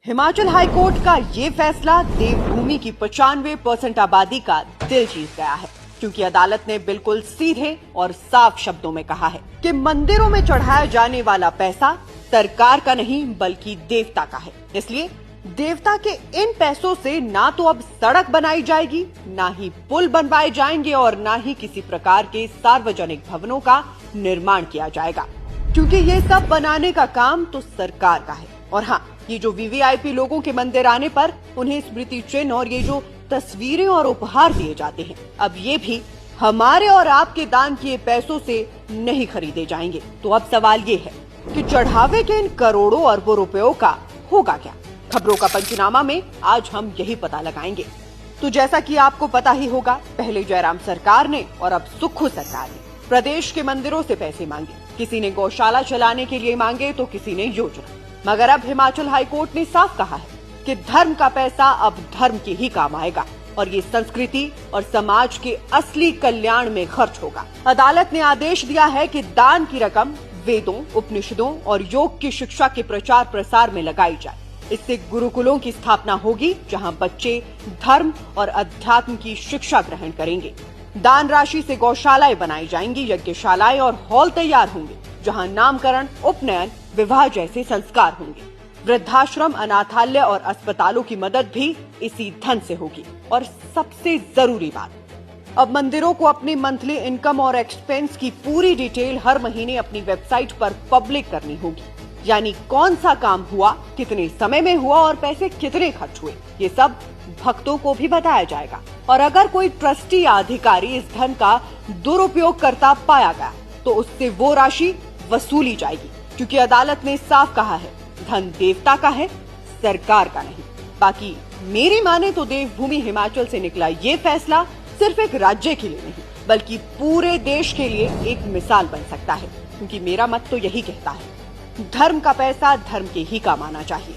Himachal high court का ये फैसला देवभूमि की 95% आबादी का दिल जीत गया है, क्योंकि अदालत ने बिल्कुल सीधे और साफ शब्दों में कहा है कि मंदिरों में चढ़ाया जाने वाला पैसा सरकार का नहीं बल्कि देवता का है। इसलिए देवता के इन पैसों से ना तो अब सड़क बनाई जाएगी, ना ही पुल बनवाए जाएंगे और ना ही किसी प्रकार के सार्वजनिक भवनों का निर्माण किया जाएगा, क्योंकि ये सब बनाने का काम तो सरकार का है। और हाँ, ये जो वीवीआईपी लोगों के मंदिर आने पर उन्हें स्मृति चिन्ह और ये जो तस्वीरें और उपहार दिए जाते हैं, अब ये भी हमारे और आपके दान किए पैसों से नहीं खरीदे जाएंगे। तो अब सवाल ये है कि चढ़ावे के इन करोड़ों अरबों रुपयों का होगा क्या? खबरों का पंचनामा में आज हम यही पता लगाएंगे। तो जैसा कि आपको पता ही होगा, पहले जयराम सरकार ने और अब सुक्खू सरकार ने प्रदेश के मंदिरों से पैसे मांगे। किसी ने गौशाला चलाने के लिए मांगे तो किसी ने योजना। मगर अब हिमाचल हाईकोर्ट ने साफ कहा है कि धर्म का पैसा अब धर्म के ही काम आएगा और ये संस्कृति और समाज के असली कल्याण में खर्च होगा। अदालत ने आदेश दिया है कि दान की रकम वेदों, उपनिषदों और योग की शिक्षा के प्रचार प्रसार में लगाई जाए। इससे गुरुकुलों की स्थापना होगी, जहां बच्चे धर्म और अध्यात्म की शिक्षा ग्रहण करेंगे। दान राशि से गौशालाएं बनाई जाएंगी, यज्ञशालाएं और हॉल तैयार होंगे, जहां नामकरण, उपनयन, विवाह जैसे संस्कार होंगे। वृद्धाश्रम, अनाथालय और अस्पतालों की मदद भी इसी धन से होगी। और सबसे जरूरी बात, अब मंदिरों को अपनी मंथली इनकम और एक्सपेंस की पूरी डिटेल हर महीने अपनी वेबसाइट पर पब्लिक करनी होगी। यानी कौन सा काम हुआ, कितने समय में हुआ और पैसे कितने खर्च हुए, ये सब भक्तों को भी बताया जाएगा। और अगर कोई ट्रस्टी या अधिकारी इस धन का दुरुपयोग करता पाया गया तो उससे वो राशि वसूली जाएगी, क्योंकि अदालत ने साफ कहा है धन देवता का है, सरकार का नहीं। बाकी मेरी माने तो देवभूमि हिमाचल से निकला ये फैसला सिर्फ एक राज्य के लिए नहीं बल्कि पूरे देश के लिए एक मिसाल बन सकता है, क्योंकि मेरा मत तो यही कहता है, धर्म का पैसा धर्म के ही काम आना चाहिए।